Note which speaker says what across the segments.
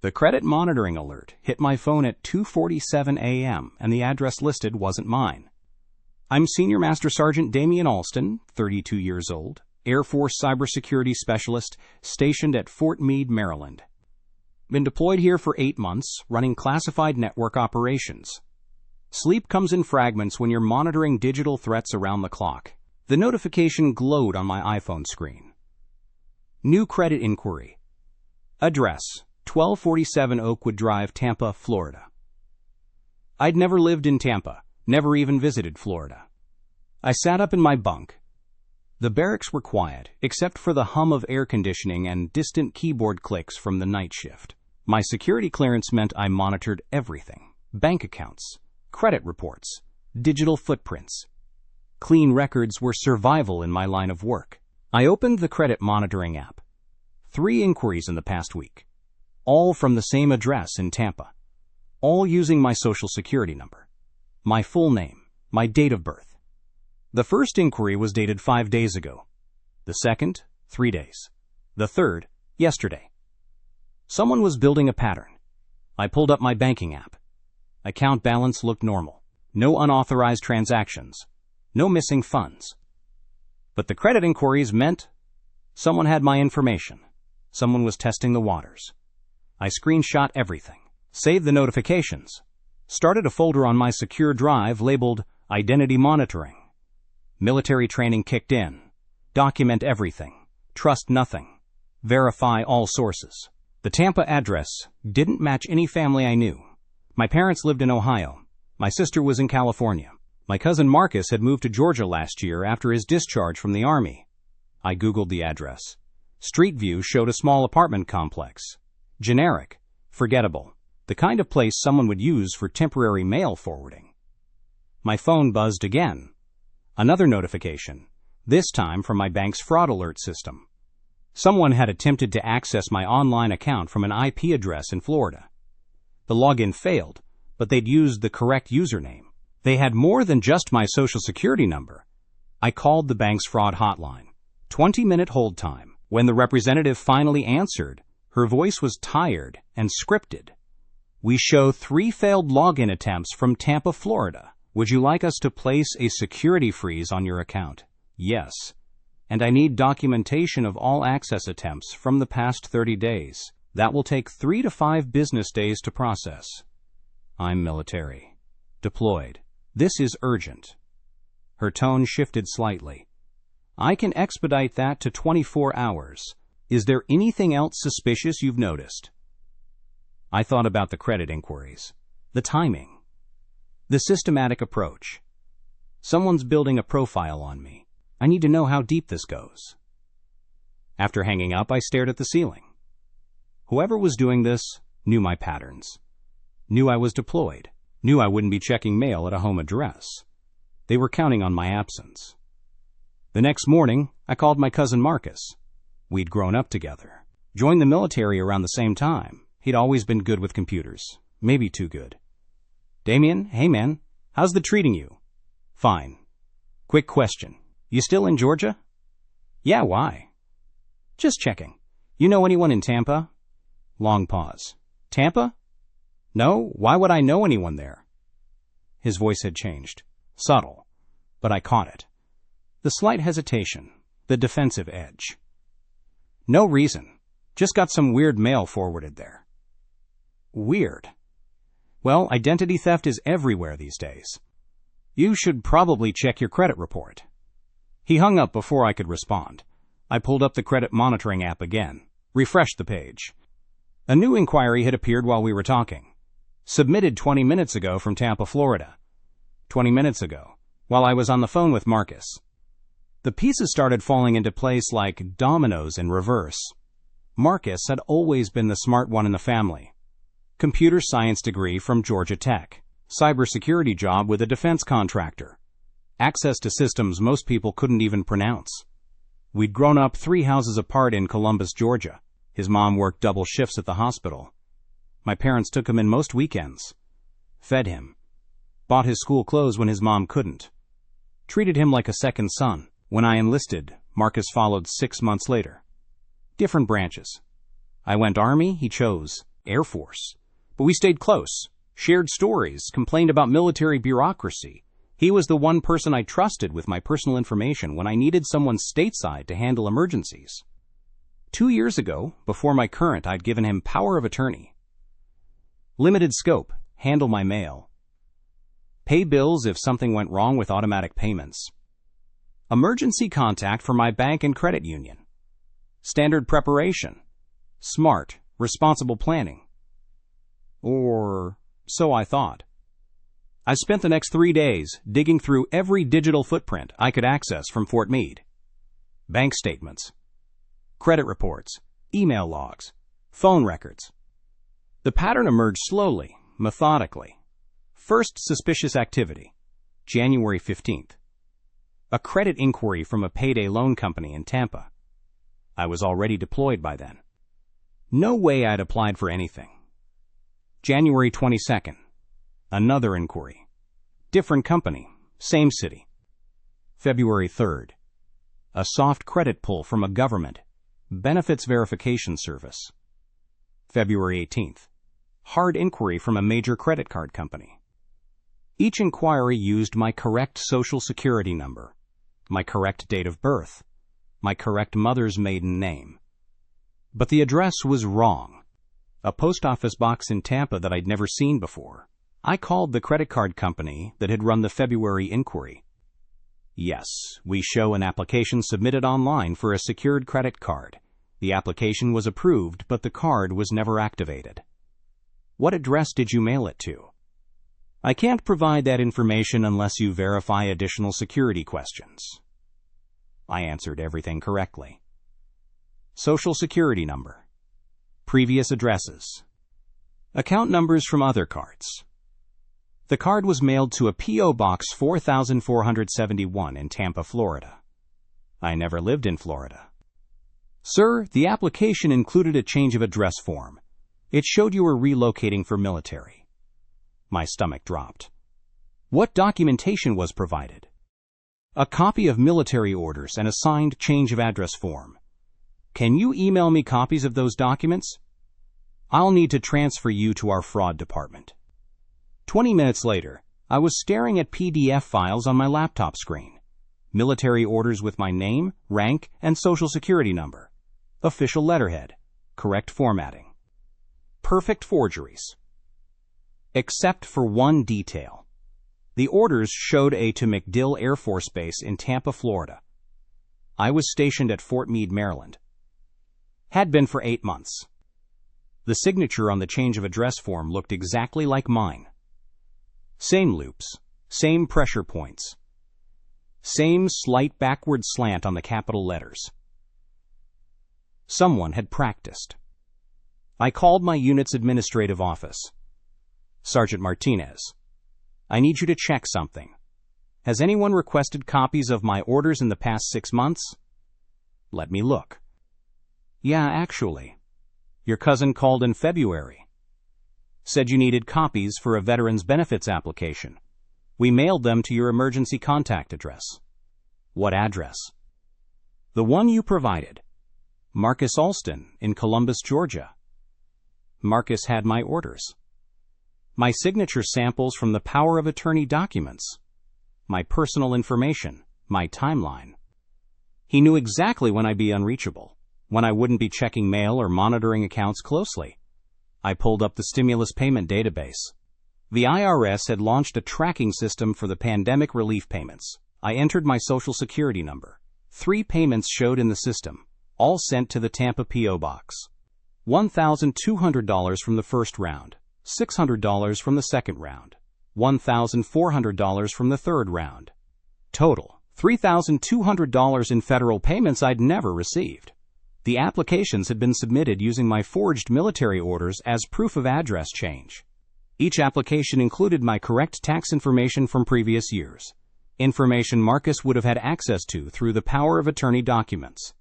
Speaker 1: The credit monitoring alert hit my phone at 2:47 a.m. and the address listed wasn't mine. I'm Senior Master Sergeant Damien Alston, 32 years old, Air Force Cybersecurity Specialist, stationed at Fort Meade, Maryland. Been deployed here for 8 months, running classified network operations. Sleep comes in fragments when you're monitoring digital threats around the clock. The notification glowed on my iPhone screen. New credit inquiry. Address: 1247 Oakwood Drive, Tampa, Florida. I'd never lived in Tampa, never even visited Florida. I sat up in my bunk. The barracks were quiet, except for the hum of air conditioning and distant keyboard clicks from the night shift. My security clearance meant I monitored everything: bank accounts, credit reports, digital footprints. Clean records were survival in my line of work. I opened the credit monitoring app. 3 inquiries in the past week. All from the same address in Tampa. All using my social security number, my full name, my date of birth. The first inquiry was dated 5 days ago. The second, 3 days. The third, yesterday. Someone was building a pattern. I pulled up my banking app. Account balance looked normal. No unauthorized transactions. No missing funds. But the credit inquiries meant someone had my information. Someone was testing the waters. I screenshot everything, saved the notifications, started a folder on my secure drive labeled Identity Monitoring. Military training kicked in. Document everything. Trust nothing. Verify all sources. The Tampa address didn't match any family I knew. My parents lived in Ohio. My sister was in California. My cousin Marcus had moved to Georgia last year after his discharge from the Army. I Googled the address. Street View showed a small apartment complex. Generic, forgettable, the kind of place someone would use for temporary mail forwarding. My phone buzzed again. Another notification, this time from my bank's fraud alert system. Someone had attempted to access my online account from an IP address in Florida. The login failed, but they'd used the correct username. They had more than just my social security number. I called the bank's fraud hotline. 20-minute hold time. When the representative finally answered, her voice was tired and scripted. We show 3 failed login attempts from Tampa, Florida. Would you like us to place a security freeze on your account? Yes. And I need documentation of all access attempts from the past 30 days. That will take 3 to 5 business days to process. I'm military. Deployed. This is urgent. Her tone shifted slightly. I can expedite that to 24 hours. Is there anything else suspicious you've noticed? I thought about the credit inquiries, the timing, the systematic approach. Someone's building a profile on me. I need to know how deep this goes. After hanging up, I stared at the ceiling. Whoever was doing this knew my patterns, knew I was deployed, knew I wouldn't be checking mail at a home address. They were counting on my absence. The next morning, I called my cousin Marcus. We'd grown up together. Joined the military around the same time. He'd always been good with computers. Maybe too good. Damien, hey man, how's the treating you? Fine. Quick question. You still in Georgia? Yeah, why? Just checking. You know anyone in Tampa? Long pause. Tampa? No, why would I know anyone there? His voice had changed. Subtle. But I caught it. The slight hesitation. The defensive edge. No reason. Just got some weird mail forwarded there. Weird. Well, identity theft is everywhere these days. You should probably check your credit report. He hung up before I could respond. I pulled up the credit monitoring app again, refreshed the page. A new inquiry had appeared while we were talking. Submitted 20 minutes ago from Tampa, Florida. 20 minutes ago, while I was on the phone with Marcus. The pieces started falling into place like dominoes in reverse. Marcus had always been the smart one in the family. Computer science degree from Georgia Tech. Cybersecurity job with a defense contractor. Access to systems most people couldn't even pronounce. We'd grown up 3 houses apart in Columbus, Georgia. His mom worked double shifts at the hospital. My parents took him in most weekends. Fed him. Bought his school clothes when his mom couldn't. Treated him like a second son. When I enlisted, Marcus followed 6 months later. Different branches. I went Army, he chose. Air Force. But we stayed close, shared stories, complained about military bureaucracy. He was the one person I trusted with my personal information when I needed someone stateside to handle emergencies. 2 years ago, before my current, I'd given him power of attorney. Limited scope, handle my mail. Pay bills if something went wrong with automatic payments. Emergency contact for my bank and credit union. Standard preparation. Smart, responsible planning. Or so I thought. I spent the next 3 days digging through every digital footprint I could access from Fort Meade. Bank statements, credit reports, email logs, phone records. The pattern emerged slowly, methodically. First suspicious activity, January 15th. A credit inquiry from a payday loan company in Tampa. I was already deployed by then. No way I'd applied for anything. January 22nd. Another inquiry. Different company, same city. February 3rd. A soft credit pull from a government, benefits verification service. February 18th. Hard inquiry from a major credit card company. Each inquiry used my correct social security number, my correct date of birth, my correct mother's maiden name. But the address was wrong. A post office box in Tampa that I'd never seen before. I called the credit card company that had run the February inquiry. Yes, we show an application submitted online for a secured credit card. The application was approved, but the card was never activated. What address did you mail it to? I can't provide that information unless you verify additional security questions. I answered everything correctly. Social security number. Previous addresses. Account numbers from other cards. The card was mailed to a P.O. Box 4471 in Tampa, Florida. I never lived in Florida. Sir, the application included a change of address form. It showed you were relocating for military. My stomach dropped. What documentation was provided? A copy of military orders and a signed change of address form. Can you email me copies of those documents? I'll need to transfer you to our fraud department. 20 minutes later, I was staring at PDF files on my laptop screen. Military orders with my name, rank, and social security number. Official letterhead. Correct formatting. Perfect forgeries. Except for one detail. The orders showed to MacDill Air Force Base in Tampa, Florida. I was stationed at Fort Meade, Maryland. Had been for 8 months. The signature on the change of address form looked exactly like mine. Same loops, same pressure points, same slight backward slant on the capital letters. Someone had practiced. I called my unit's administrative office. Sergeant Martinez, I need you to check something. Has anyone requested copies of my orders in the past 6 months? Let me look. Yeah, actually. Your cousin called in February. Said you needed copies for a veteran's benefits application. We mailed them to your emergency contact address. What address? The one you provided. Marcus Alston in Columbus, Georgia. Marcus had my orders. My signature samples from the power of attorney documents. My personal information, my timeline. He knew exactly when I'd be unreachable, when I wouldn't be checking mail or monitoring accounts closely. I pulled up the stimulus payment database. The IRS had launched a tracking system for the pandemic relief payments. I entered my social security number. 3 payments showed in the system, all sent to the Tampa P.O. Box. $1,200 from the first round, $600 from the second round, $1,400 from the third round. Total, $3,200 in federal payments I'd never received. The applications had been submitted using my forged military orders as proof of address change. Each application included my correct tax information from previous years, information Marcus would have had access to through the power of attorney documents.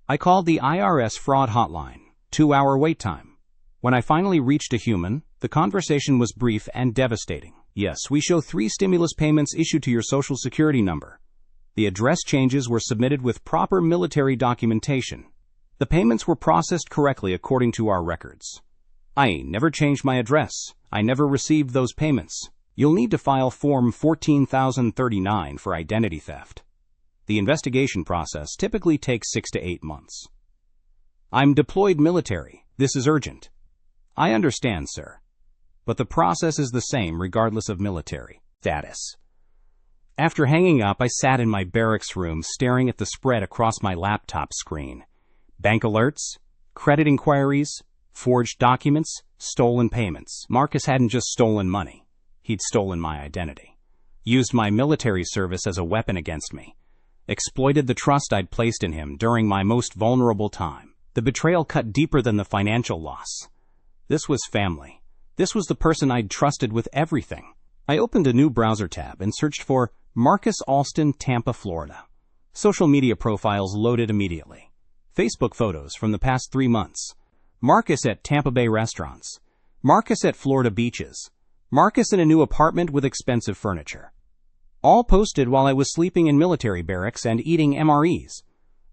Speaker 1: I called the IRS fraud hotline, 2-hour wait time. When I finally reached a human, the conversation was brief and devastating. Yes, we show 3 stimulus payments issued to your social security number. The address changes were submitted with proper military documentation. The payments were processed correctly according to our records. I never changed my address. I never received those payments. You'll need to file Form 14,039 for identity theft. The investigation process typically takes 6 to 8 months. I'm deployed military. This is urgent. I understand, sir. But the process is the same regardless of military status. After hanging up, I sat in my barracks room staring at the spread across my laptop screen. Bank alerts, credit inquiries, forged documents, stolen payments. Marcus hadn't just stolen money. He'd stolen my identity. Used my military service as a weapon against me. Exploited the trust I'd placed in him during my most vulnerable time. The betrayal cut deeper than the financial loss. This was family. This was the person I'd trusted with everything. I opened a new browser tab and searched for Marcus Alston, Tampa, Florida. Social media profiles loaded immediately. Facebook photos from the past 3 months. Marcus at Tampa Bay restaurants. Marcus at Florida beaches. Marcus in a new apartment with expensive furniture. All posted while I was sleeping in military barracks and eating MREs.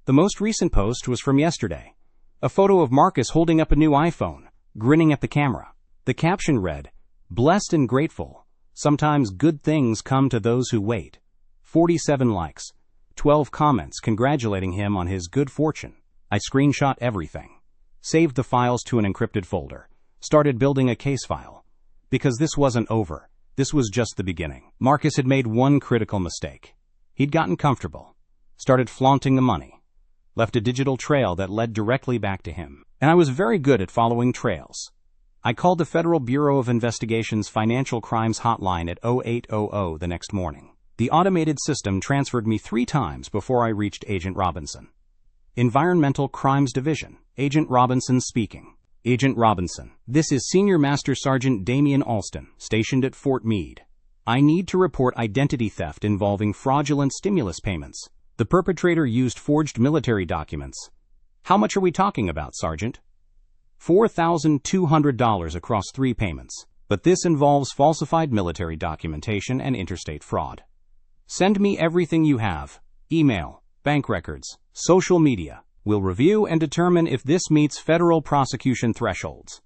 Speaker 1: The most recent post was from yesterday. A photo of Marcus holding up a new iPhone, grinning at the camera. The caption read, "Blessed and grateful. Sometimes good things come to those who wait." 47 likes, 12 comments congratulating him on his good fortune. I screenshot everything, saved the files to an encrypted folder, started building a case file. Because this wasn't over. This was just the beginning. Marcus had made one critical mistake. He'd gotten comfortable, started flaunting the money, left a digital trail that led directly back to him. And I was very good at following trails. I called the Federal Bureau of Investigation's Financial Crimes Hotline at 0800 the next morning. The automated system transferred me 3 times before I reached Agent Robinson. Environmental Crimes Division. Agent Robinson speaking. Agent Robinson, this is Senior Master Sergeant Damien Alston, stationed at Fort Meade. I need to report identity theft involving fraudulent stimulus payments. The perpetrator used forged military documents. How much are we talking about, Sergeant? $4,200 across 3 payments. But this involves falsified military documentation and interstate fraud. Send me everything you have. Email, bank records, social media. We'll review and determine if this meets federal prosecution thresholds.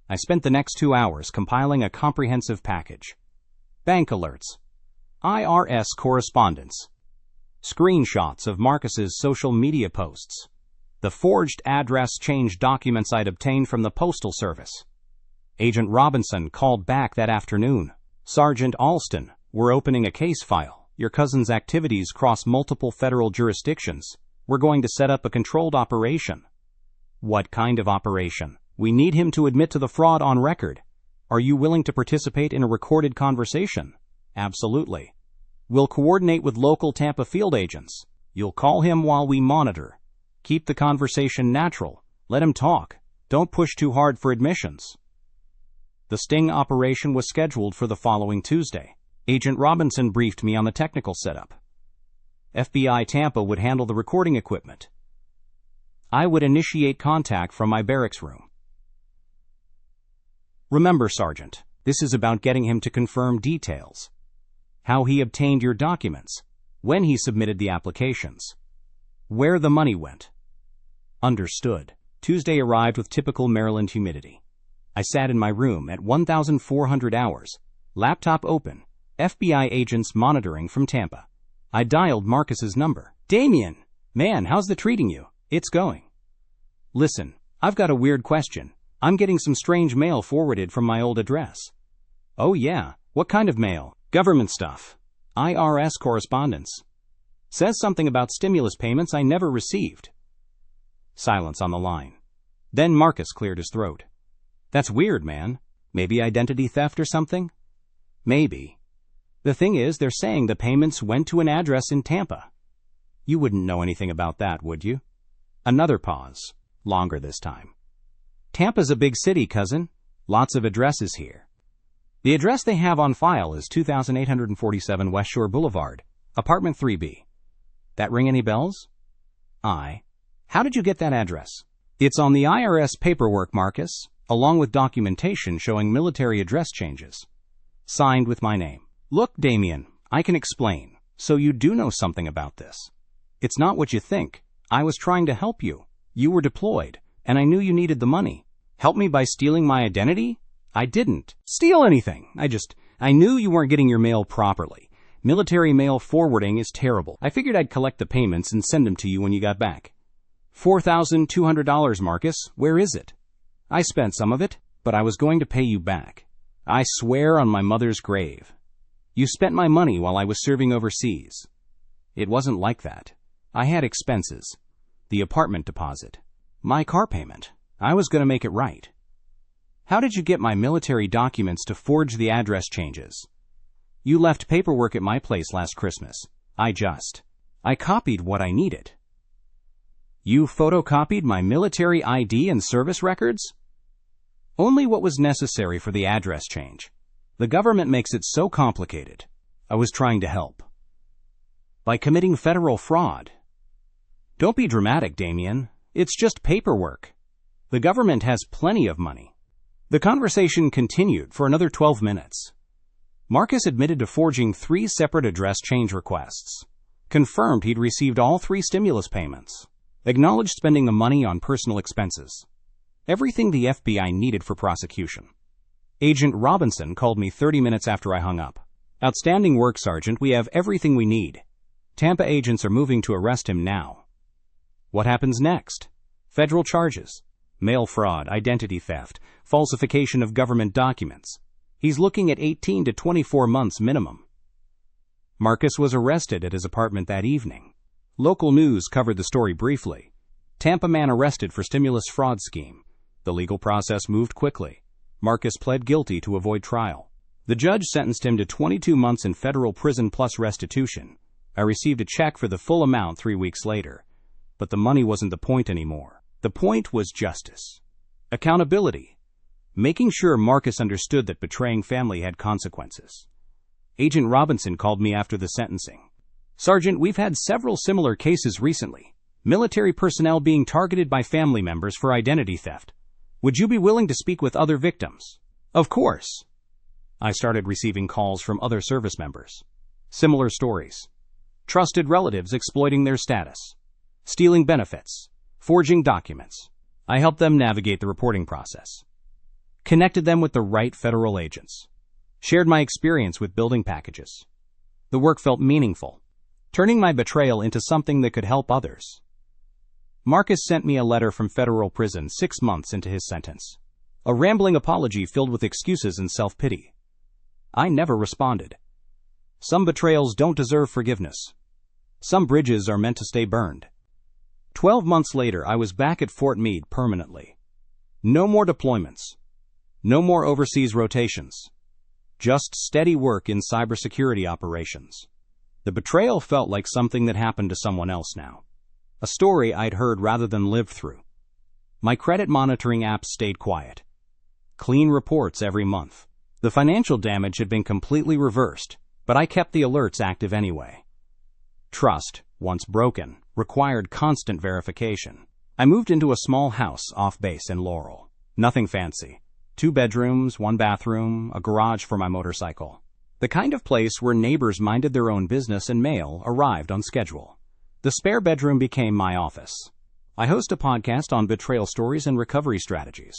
Speaker 1: I spent the next 2 hours compiling a comprehensive package. Bank alerts. IRS correspondence. Screenshots of Marcus's social media posts. The forged address change documents I'd obtained from the Postal Service. Agent Robinson called back that afternoon. Sergeant Alston, we're opening a case file. Your cousin's activities cross multiple federal jurisdictions. We're going to set up a controlled operation. What kind of operation? We need him to admit to the fraud on record. Are you willing to participate in a recorded conversation? Absolutely. We'll coordinate with local Tampa field agents. You'll call him while we monitor. Keep the conversation natural. Let him talk. Don't push too hard for admissions. The sting operation was scheduled for the following Tuesday. Agent Robinson briefed me on the technical setup. FBI Tampa would handle the recording equipment. I would initiate contact from my barracks room. Remember, Sergeant, this is about getting him to confirm details. How he obtained your documents, when he submitted the applications, where the money went. Understood. Tuesday arrived with typical Maryland humidity. I sat in my room at 1,400 hours, laptop open, FBI agents monitoring from Tampa. I dialed Marcus's number. Damien, man, how's the treating you? It's going. Listen, I've got a weird question. I'm getting some strange mail forwarded from my old address. Oh yeah, what kind of mail? Government stuff. IRS correspondence. Says something about stimulus payments I never received. Silence on the line. Then Marcus cleared his throat. That's weird, man. Maybe identity theft or something? Maybe. The thing is, they're saying the payments went to an address in Tampa. You wouldn't know anything about that, would you? Another pause. Longer this time. Tampa's a big city, cousin. Lots of addresses here. The address they have on file is 2847 West Shore Boulevard, apartment 3B. That ring any bells? How did you get that address? It's on the IRS paperwork, Marcus, along with documentation showing military address changes. Signed with my name. Look, Damien, I can explain. So you do know something about this. It's not what you think. I was trying to help you. You were deployed, and I knew you needed the money. Help me by stealing my identity? I didn't steal anything. I knew you weren't getting your mail properly. Military mail forwarding is terrible. I figured I'd collect the payments and send them to you when you got back. $4,200, Marcus. Where is it? I spent some of it, but I was going to pay you back. I swear on my mother's grave. You spent my money while I was serving overseas. It wasn't like that. I had expenses. The apartment deposit. My car payment. I was going to make it right. How did you get my military documents to forge the address changes? You left paperwork at my place last Christmas. I copied what I needed. You photocopied my military ID and service records? Only what was necessary for the address change. The government makes it so complicated. I was trying to help. By committing federal fraud. Don't be dramatic, Damien. It's just paperwork. The government has plenty of money. The conversation continued for another 12 minutes. Marcus admitted to forging 3 separate address change requests. Confirmed he'd received all 3 stimulus payments. Acknowledged spending the money on personal expenses. Everything the FBI needed for prosecution. Agent Robinson called me 30 minutes after I hung up. Outstanding work, Sergeant. We have everything we need. Tampa agents are moving to arrest him now. What happens next? Federal charges. Mail fraud, identity theft, falsification of government documents. He's looking at 18 to 24 months minimum. Marcus was arrested at his apartment that evening. Local news covered the story briefly. Tampa man arrested for stimulus fraud scheme. The legal process moved quickly. Marcus pled guilty to avoid trial. The judge sentenced him to 22 months in federal prison plus restitution. I received a check for the full amount 3 weeks later. But the money wasn't the point anymore. The point was justice. Accountability. Making sure Marcus understood that betraying family had consequences. Agent Robinson called me after the sentencing. Sergeant, we've had several similar cases recently. Military personnel being targeted by family members for identity theft. Would you be willing to speak with other victims? Of course. I started receiving calls from other service members. Similar stories. Trusted relatives exploiting their status. Stealing benefits. Forging documents. I helped them navigate the reporting process. Connected them with the right federal agents. Shared my experience with building packages. The work felt meaningful, turning my betrayal into something that could help others. Marcus sent me a letter from federal prison 6 months into his sentence. A rambling apology filled with excuses and self-pity. I never responded. Some betrayals don't deserve forgiveness. Some bridges are meant to stay burned. 12 months later, I was back at Fort Meade permanently. No more deployments. No more overseas rotations. Just steady work in cybersecurity operations. The betrayal felt like something that happened to someone else now. A story I'd heard rather than lived through. My credit monitoring apps stayed quiet. Clean reports every month. The financial damage had been completely reversed, but I kept the alerts active anyway. Trust, once broken, required constant verification. I moved into a small house off base in Laurel. Nothing fancy. 2 bedrooms, 1 bathroom, a garage for my motorcycle. The kind of place where neighbors minded their own business and mail arrived on schedule. The spare bedroom became my office. I host a podcast on betrayal stories and recovery strategies.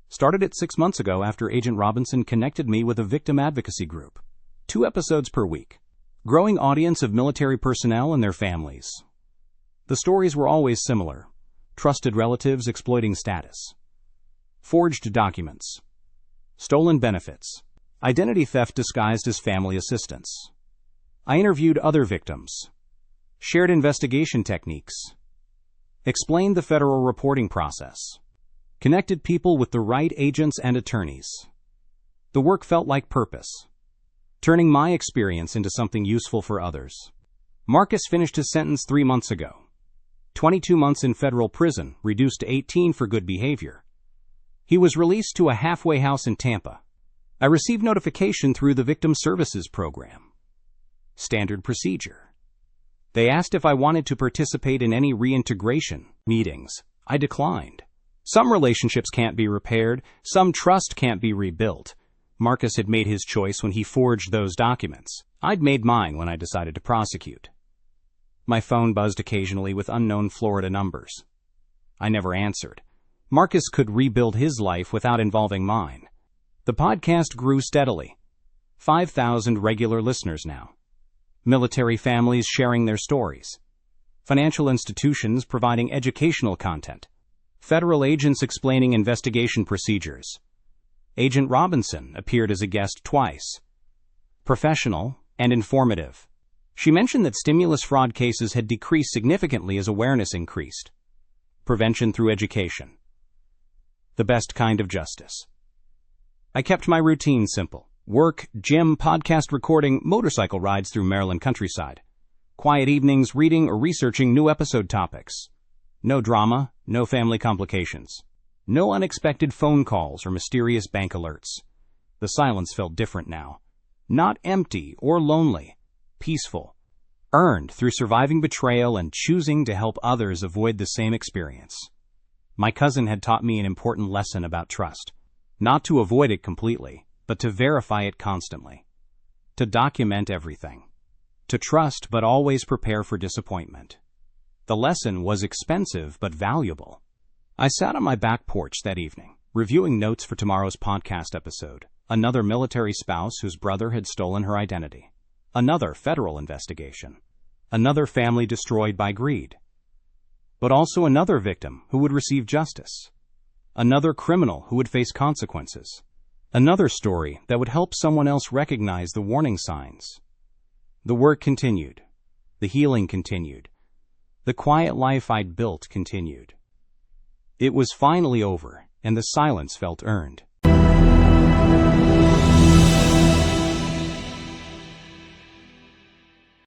Speaker 1: Started it 6 months ago after Agent Robinson connected me with a victim advocacy group. 2 episodes per week. Growing audience of military personnel and their families. The stories were always similar. Trusted relatives exploiting status. Forged documents. Stolen benefits. Identity theft disguised as family assistance. I interviewed other victims. Shared investigation techniques. Explained the federal reporting process. Connected people with the right agents and attorneys. The work felt like purpose. Turning my experience into something useful for others. Marcus finished his sentence 3 months ago. 22 months in federal prison, reduced to 18 for good behavior. He was released to a halfway house in Tampa. I received notification through the Victim Services Program. Standard procedure. They asked if I wanted to participate in any reintegration meetings. I declined. Some relationships can't be repaired, some trust can't be rebuilt. Marcus had made his choice when he forged those documents. I'd made mine when I decided to prosecute. My phone buzzed occasionally with unknown Florida numbers. I never answered. Marcus could rebuild his life without involving mine. The podcast grew steadily. 5,000 regular listeners now. Military families sharing their stories. Financial institutions providing educational content. Federal agents explaining investigation procedures. Agent Robinson appeared as a guest twice. Professional and informative. She mentioned that stimulus fraud cases had decreased significantly as awareness increased. Prevention through education. The best kind of justice. I kept my routine simple. Work, gym, podcast recording, motorcycle rides through Maryland countryside. Quiet evenings reading or researching new episode topics. No drama, no family complications. No unexpected phone calls or mysterious bank alerts. The silence felt different now. Not empty or lonely. Peaceful. Earned through surviving betrayal and choosing to help others avoid the same experience. My cousin had taught me an important lesson about trust. Not to avoid it completely, but to verify it constantly. To document everything. To trust but always prepare for disappointment. The lesson was expensive but valuable. I sat on my back porch that evening, reviewing notes for tomorrow's podcast episode. Another military spouse whose brother had stolen her identity. Another federal investigation. Another family destroyed by greed. But also another victim who would receive justice. Another criminal who would face consequences. Another story that would help someone else recognize the warning signs. The work continued. The healing continued. The quiet life I'd built continued. It was finally over, and the silence felt earned.